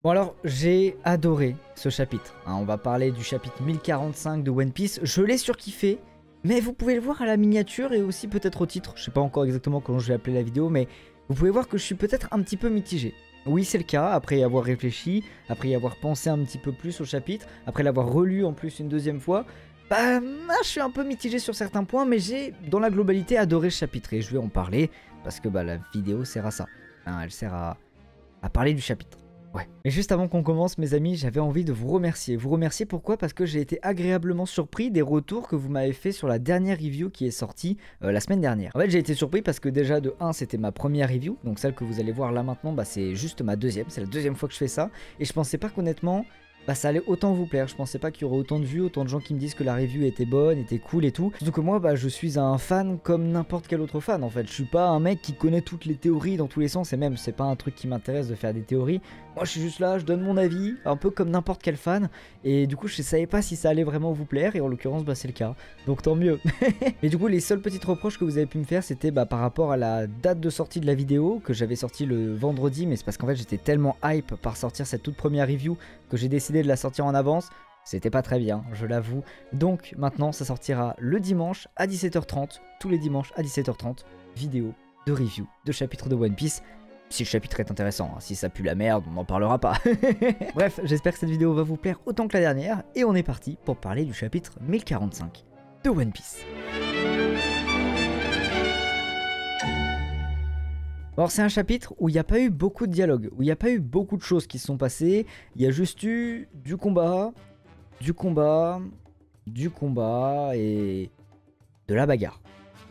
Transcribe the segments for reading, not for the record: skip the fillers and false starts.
Bon alors, j'ai adoré ce chapitre. Hein, on va parler du chapitre 1045 de One Piece. Je l'ai surkiffé, mais vous pouvez le voir à la miniature et aussi peut-être au titre. Je sais pas encore exactement comment je vais appeler la vidéo, mais vous pouvez voir que je suis peut-être un petit peu mitigé. Oui, c'est le cas, après y avoir réfléchi, après y avoir pensé un petit peu plus au chapitre, après l'avoir relu en plus une deuxième fois. Bah, je suis un peu mitigé sur certains points, mais j'ai, dans la globalité, adoré ce chapitre. Et je vais en parler, parce que bah, la vidéo sert à ça. Hein, elle sert à parler du chapitre. Ouais. Mais juste avant qu'on commence, mes amis, j'avais envie de vous remercier. Vous remercier pourquoi? Parce que j'ai été agréablement surpris des retours que vous m'avez fait sur la dernière review qui est sortie la semaine dernière. En fait, j'ai été surpris parce que déjà de 1, c'était ma première review. Donc celle que vous allez voir là maintenant, bah, c'est juste ma deuxième. C'est la deuxième fois que je fais ça. Et je pensais pas qu'honnêtement, bah, ça allait autant vous plaire. Je pensais pas qu'il y aurait autant de vues, autant de gens qui me disent que la review était bonne, était cool et tout. Surtout que moi, bah, je suis un fan comme n'importe quel autre fan en fait. Je suis pas un mec qui connaît toutes les théories dans tous les sens et même c'est pas un truc qui m'intéresse de faire des théories. Moi je suis juste là, je donne mon avis, un peu comme n'importe quel fan. Et du coup je savais pas si ça allait vraiment vous plaire et en l'occurrence bah c'est le cas. Donc tant mieux. Mais du coup les seuls petits reproches que vous avez pu me faire c'était bah, par rapport à la date de sortie de la vidéo que j'avais sorti le vendredi. Mais c'est parce qu'en fait j'étais tellement hype par sortir cette toute première review que j'ai décidé de la sortir en avance. C'était pas très bien, je l'avoue. Donc maintenant ça sortira le dimanche à 17h30, tous les dimanches à 17h30, vidéo de review de chapitre de One Piece. Si le chapitre est intéressant, hein. Si ça pue la merde, on n'en parlera pas. Bref, j'espère que cette vidéo va vous plaire autant que la dernière. Et on est parti pour parler du chapitre 1045 de One Piece. Alors c'est un chapitre où il n'y a pas eu beaucoup de dialogue, où il n'y a pas eu beaucoup de choses qui se sont passées. Il y a juste eu du combat et de la bagarre.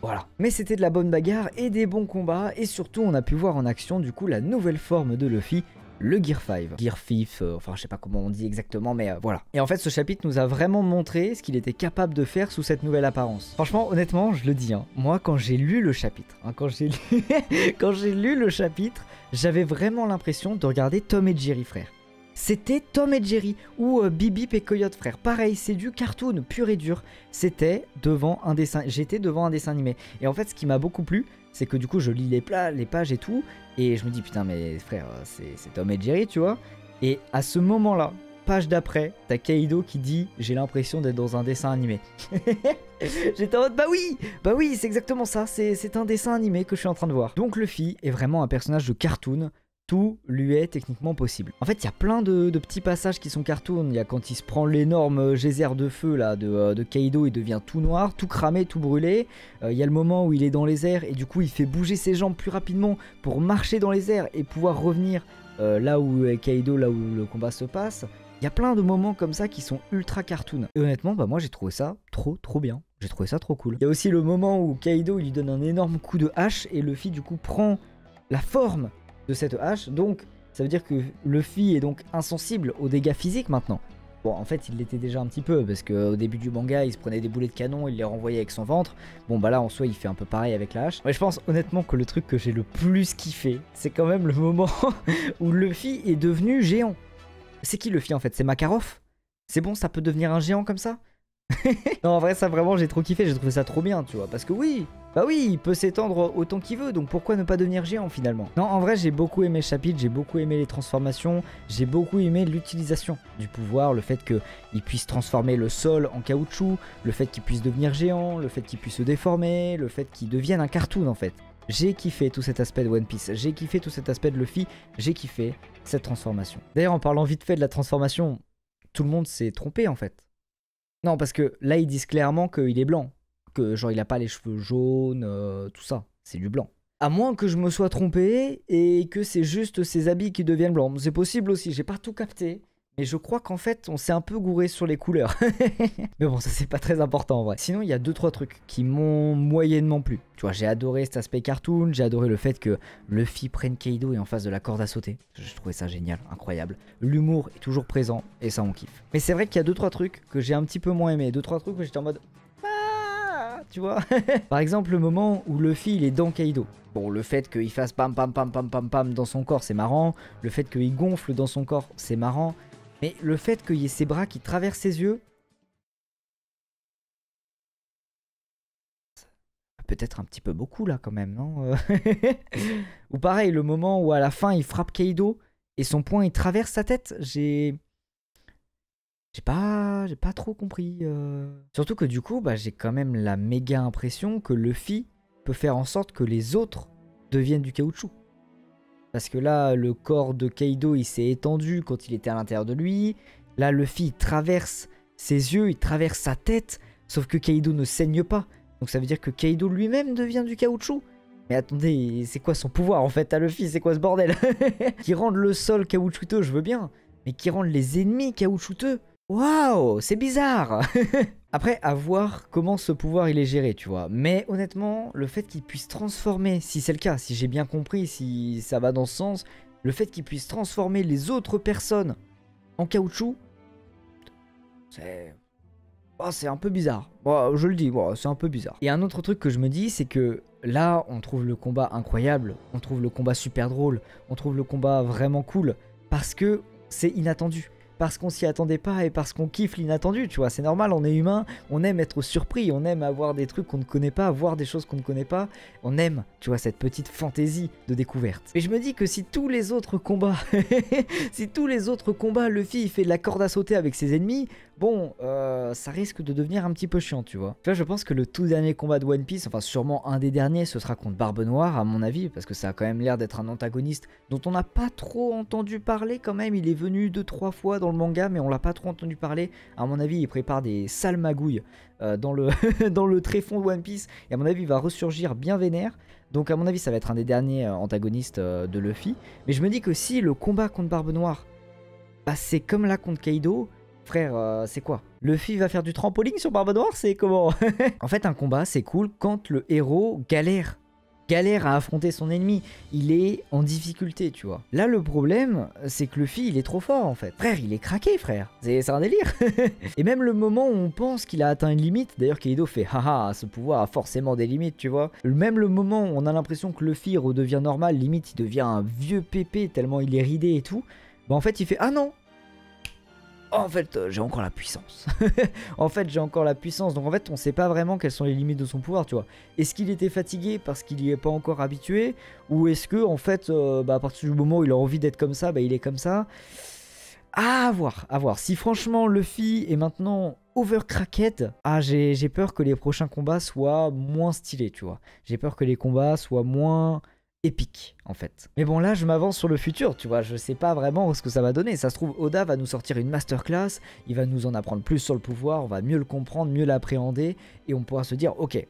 Voilà. Mais c'était de la bonne bagarre et des bons combats. Et surtout on a pu voir en action du coup la nouvelle forme de Luffy, le Gear 5. Gear 5, enfin je sais pas comment on dit exactement mais voilà. Et en fait ce chapitre nous a vraiment montré ce qu'il était capable de faire sous cette nouvelle apparence. Franchement honnêtement je le dis, hein, moi quand j'ai lu le chapitre, quand j'ai lu le chapitre, j'avais vraiment l'impression de regarder Tom et Jerry frère. C'était Tom et Jerry ou Bip et Coyote frère. Pareil, c'est du cartoon pur et dur. J'étais devant un dessin animé. Et en fait, ce qui m'a beaucoup plu, c'est que du coup, je lis les pages et tout, et je me dis putain mais frère, c'est Tom et Jerry, tu vois. Et à ce moment-là, page d'après, t'as Kaido qui dit j'ai l'impression d'être dans un dessin animé. J'étais en mode bah oui, c'est exactement ça. C'est un dessin animé que je suis en train de voir. Donc Luffy est vraiment un personnage de cartoon. Tout lui est techniquement possible. En fait, il y a plein de petits passages qui sont cartoon. Il y a quand il se prend l'énorme geyser de feu là, de Kaido, il devient tout noir, tout cramé, tout brûlé. Il y a le moment où il est dans les airs et du coup il fait bouger ses jambes plus rapidement pour marcher dans les airs et pouvoir revenir là où est Kaido, là où le combat se passe. Il y a plein de moments comme ça qui sont ultra cartoon. Et honnêtement, bah moi j'ai trouvé ça trop bien. J'ai trouvé ça trop cool. Il y a aussi le moment où Kaido il lui donne un énorme coup de hache et Luffy du coup prend la forme de cette hache, donc ça veut dire que Luffy est donc insensible aux dégâts physiques maintenant. Bon, en fait, il l'était déjà un petit peu, parce qu'au début du manga, il se prenait des boulets de canon, il les renvoyait avec son ventre. Bon, bah là, en soi, il fait un peu pareil avec la hache. Mais je pense honnêtement que le truc que j'ai le plus kiffé, c'est quand même le moment où Luffy est devenu géant. C'est qui Luffy en fait? C'est Makarov? C'est bon, ça peut devenir un géant comme ça? Non, en vrai, ça vraiment, j'ai trop kiffé, j'ai trouvé ça trop bien, tu vois. Parce que oui, bah oui, il peut s'étendre autant qu'il veut, donc pourquoi ne pas devenir géant finalement? Non, en vrai, j'ai beaucoup aimé le chapitre, j'ai beaucoup aimé les transformations, j'ai beaucoup aimé l'utilisation du pouvoir, le fait qu'il puisse transformer le sol en caoutchouc, le fait qu'il puisse devenir géant, le fait qu'il puisse se déformer, le fait qu'il devienne un cartoon en fait. J'ai kiffé tout cet aspect de One Piece, j'ai kiffé tout cet aspect de Luffy, j'ai kiffé cette transformation. D'ailleurs, en parlant vite fait de la transformation, tout le monde s'est trompé en fait. Non, parce que là, ils disent clairement qu'il est blanc. Que genre, il a pas les cheveux jaunes, tout ça. C'est du blanc. À moins que je me sois trompé et que c'est juste ses habits qui deviennent blancs. C'est possible aussi, j'ai pas tout capté. Mais je crois qu'en fait, on s'est un peu gouré sur les couleurs. Mais bon, ça c'est pas très important en vrai. Sinon, il y a 2-3 trucs qui m'ont moyennement plu. Tu vois, j'ai adoré cet aspect cartoon, j'ai adoré le fait que Luffy prenne Kaido et en face de la corde à sauter. Je trouvais ça génial, incroyable. L'humour est toujours présent et ça on kiffe. Mais c'est vrai qu'il y a 2-3 trucs que j'ai un petit peu moins aimé. 2-3 trucs où j'étais en mode... Ah, tu vois. Par exemple, le moment où Luffy il est dans Kaido. Bon, le fait qu'il fasse pam pam pam pam pam pam dans son corps, c'est marrant. Le fait qu'il gonfle dans son corps, c'est marrant. Mais le fait qu'il y ait ses bras qui traversent ses yeux, peut-être un petit peu beaucoup là quand même, non? Ou pareil, le moment où à la fin il frappe Kaido et son poing il traverse sa tête. J'ai pas trop compris. Surtout que du coup, bah, j'ai quand même la méga impression que Luffy peut faire en sorte que les autres deviennent du caoutchouc. Parce que là, le corps de Kaido, il s'est étendu quand il était à l'intérieur de lui. Là, Luffy, il traverse ses yeux, il traverse sa tête. Sauf que Kaido ne saigne pas. Donc ça veut dire que Kaido lui-même devient du caoutchouc. Mais attendez, c'est quoi son pouvoir en fait à Luffy? C'est quoi ce bordel? Qui rende le sol caoutchouteux, je veux bien. Mais qui rende les ennemis caoutchouteux? Waouh, c'est bizarre. Après, à voir comment ce pouvoir il est géré, tu vois. Mais honnêtement, le fait qu'il puisse transformer, si c'est le cas, si j'ai bien compris, si ça va dans ce sens, le fait qu'il puisse transformer les autres personnes en caoutchouc, c'est... Oh, c'est un peu bizarre. Bon, je le dis, bon, c'est un peu bizarre. Et un autre truc que je me dis, c'est que là, on trouve le combat incroyable, on trouve le combat super drôle, on trouve le combat vraiment cool, parce que c'est inattendu. Parce qu'on s'y attendait pas et parce qu'on kiffe l'inattendu, tu vois, c'est normal, on est humain, on aime être surpris, on aime avoir des trucs qu'on ne connaît pas, voir des choses qu'on ne connaît pas, on aime, tu vois, cette petite fantaisie de découverte. Et je me dis que si tous les autres combats, Luffy il fait de la corde à sauter avec ses ennemis, bon, ça risque de devenir un petit peu chiant, tu vois. Tu vois, je pense que le tout dernier combat de One Piece, enfin sûrement un des derniers, ce sera contre Barbe Noire, à mon avis, parce que ça a quand même l'air d'être un antagoniste dont on n'a pas trop entendu parler quand même. Il est venu 2-3 fois dans le manga, mais on l'a pas trop entendu parler. À mon avis, il prépare des sales magouilles dans le, dans le tréfonds de One Piece, et à mon avis, il va ressurgir bien vénère. Donc à mon avis, ça va être un des derniers antagonistes de Luffy. Mais je me dis que si le combat contre Barbe Noire, bah, c'est comme là contre Kaido... Frère, c'est quoi? Luffy va faire du trampoline sur Barbe Noire? C'est comment? En fait, un combat, c'est cool quand le héros galère. Galère à affronter son ennemi. Il est en difficulté, tu vois. Là, le problème, c'est que Luffy, il est trop fort, en fait. Frère, il est craqué, frère. C'est un délire. Et même le moment où on pense qu'il a atteint une limite, d'ailleurs, Kaido fait « Haha, ce pouvoir a forcément des limites, tu vois. » Même le moment où on a l'impression que Luffy redevient normal, limite, il devient un vieux pépé tellement il est ridé et tout. Bah, en fait, il fait « Ah non !» En fait, j'ai encore la puissance. En fait, j'ai encore la puissance. Donc en fait, on sait pas vraiment quelles sont les limites de son pouvoir, tu vois. Est-ce qu'il était fatigué parce qu'il y est pas encore habitué? Ou est-ce que, en fait, à partir du moment où il a envie d'être comme ça, bah, il est comme ça? À voir, à voir. Si franchement, Luffy est maintenant overcracked, j'ai peur que les prochains combats soient moins stylés, tu vois. J'ai peur que les combats soient moins... épique en fait. Mais bon, là je m'avance sur le futur, tu vois, je sais pas vraiment ce que ça va donner. Ça se trouve, Oda va nous sortir une masterclass, il va nous en apprendre plus sur le pouvoir, on va mieux le comprendre, mieux l'appréhender, et on pourra se dire, ok,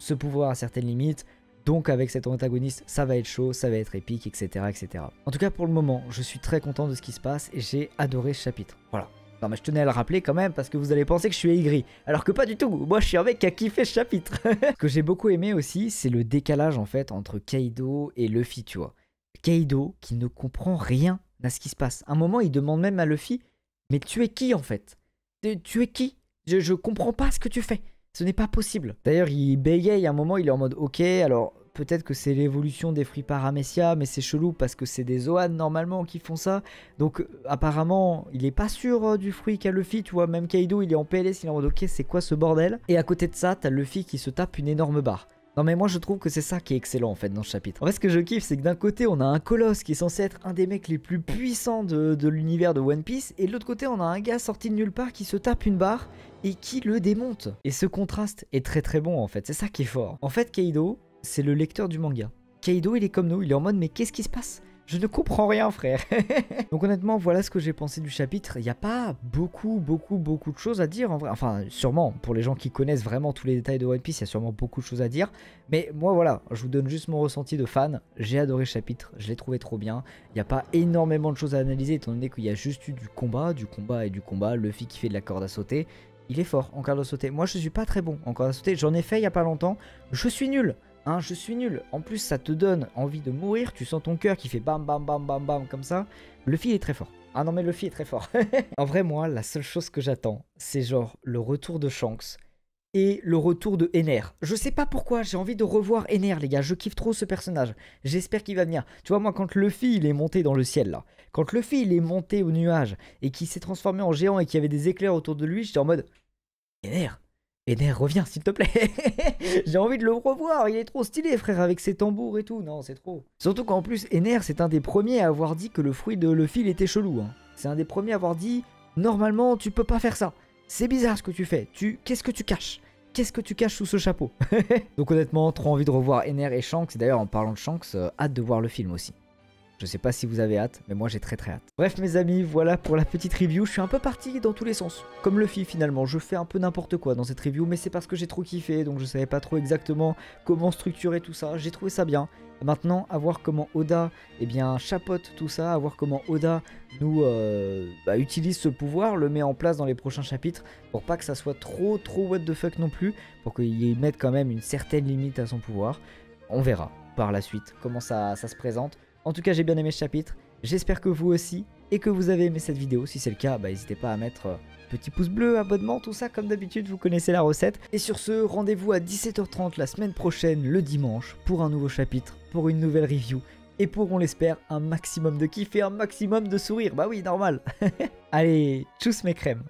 ce pouvoir a certaines limites, donc avec cet antagoniste, ça va être chaud, ça va être épique, etc., etc. En tout cas, pour le moment, je suis très content de ce qui se passe, et j'ai adoré ce chapitre. Voilà. Non mais je tenais à le rappeler quand même parce que vous allez penser que je suis aigri. Alors que pas du tout, moi je suis un mec qui a kiffé ce chapitre. Ce que j'ai beaucoup aimé aussi, c'est le décalage en fait entre Kaido et Luffy, tu vois. Kaido qui ne comprend rien à ce qui se passe. À un moment il demande même à Luffy, mais tu es qui en fait? Tu es qui? Je comprends pas ce que tu fais. Ce n'est pas possible. D'ailleurs il bégaye à un moment, il est en mode ok, alors... Peut-être que c'est l'évolution des fruits paramécia, mais c'est chelou parce que c'est des Zoan normalement qui font ça. Donc apparemment, il est pas sûr du fruit qu'a Luffy, tu vois. Même Kaido, il est en PLS, il est en mode ok, c'est quoi ce bordel? Et à côté de ça, t'as Luffy qui se tape une énorme barre. Non mais moi je trouve que c'est ça qui est excellent en fait dans ce chapitre. En fait ce que je kiffe c'est que d'un côté on a un colosse qui est censé être un des mecs les plus puissants de l'univers de One Piece. Et de l'autre côté on a un gars sorti de nulle part qui se tape une barre et qui le démonte. Et ce contraste est très très bon en fait, c'est ça qui est fort. En fait Kaido... c'est le lecteur du manga. Kaido, il est comme nous, il est en mode mais qu'est-ce qui se passe? Je ne comprends rien, frère. Donc honnêtement, voilà ce que j'ai pensé du chapitre. Il n'y a pas beaucoup de choses à dire en vrai. Enfin, sûrement, pour les gens qui connaissent vraiment tous les détails de One Piece, il y a sûrement beaucoup de choses à dire. Mais moi, voilà, je vous donne juste mon ressenti de fan. J'ai adoré ce chapitre, je l'ai trouvé trop bien. Il n'y a pas énormément de choses à analyser, étant donné qu'il y a juste eu du combat et du combat. Luffy qui fait de la corde à sauter. Il est fort en corde à sauter. Moi, je suis pas très bon en corde à sauter. J'en ai fait il n'y a pas longtemps. Je suis nul. Hein, je suis nul. En plus, ça te donne envie de mourir. Tu sens ton cœur qui fait bam bam bam bam bam comme ça. Luffy est très fort. Ah non mais Luffy est très fort. En vrai, moi, la seule chose que j'attends, c'est genre le retour de Shanks et le retour de Ener. Je sais pas pourquoi, j'ai envie de revoir Ener, les gars. Je kiffe trop ce personnage. J'espère qu'il va venir. Tu vois, moi, quand Luffy, il est monté dans le ciel, là. Quand Luffy, il est monté au nuage et qu'il s'est transformé en géant et qu'il y avait des éclairs autour de lui, j'étais en mode... Ener. Ener, reviens s'il te plaît. J'ai envie de le revoir, il est trop stylé frère avec ses tambours et tout. Non, c'est trop. Surtout qu'en plus, Ener, c'est un des premiers à avoir dit que le fruit de Luffy il était chelou. Hein. C'est un des premiers à avoir dit, normalement tu peux pas faire ça. C'est bizarre ce que tu fais. Qu'est-ce que tu caches? Qu'est-ce que tu caches sous ce chapeau? Donc honnêtement, trop envie de revoir Ener et Shanks. Et d'ailleurs, en parlant de Shanks, hâte de voir le film aussi. Je sais pas si vous avez hâte, mais moi j'ai très hâte. Bref mes amis, voilà pour la petite review. Je suis un peu parti dans tous les sens. Comme Luffy finalement, je fais un peu n'importe quoi dans cette review, mais c'est parce que j'ai trop kiffé, donc je savais pas trop exactement comment structurer tout ça. J'ai trouvé ça bien. Maintenant, à voir comment Oda chapeaute tout ça, à voir comment Oda nous utilise ce pouvoir, le met en place dans les prochains chapitres, pour pas que ça soit trop what the fuck non plus, pour qu'il mette quand même une certaine limite à son pouvoir. On verra par la suite comment ça se présente. En tout cas, j'ai bien aimé ce chapitre. J'espère que vous aussi et que vous avez aimé cette vidéo. Si c'est le cas, n'hésitez pas à mettre petit pouce bleu, abonnement, tout ça comme d'habitude, vous connaissez la recette. Et sur ce, rendez-vous à 17h30 la semaine prochaine, le dimanche, pour un nouveau chapitre, pour une nouvelle review. Et pour, on l'espère, un maximum de kiff et un maximum de sourire. Bah oui, normal. Allez, tchuss mes crèmes.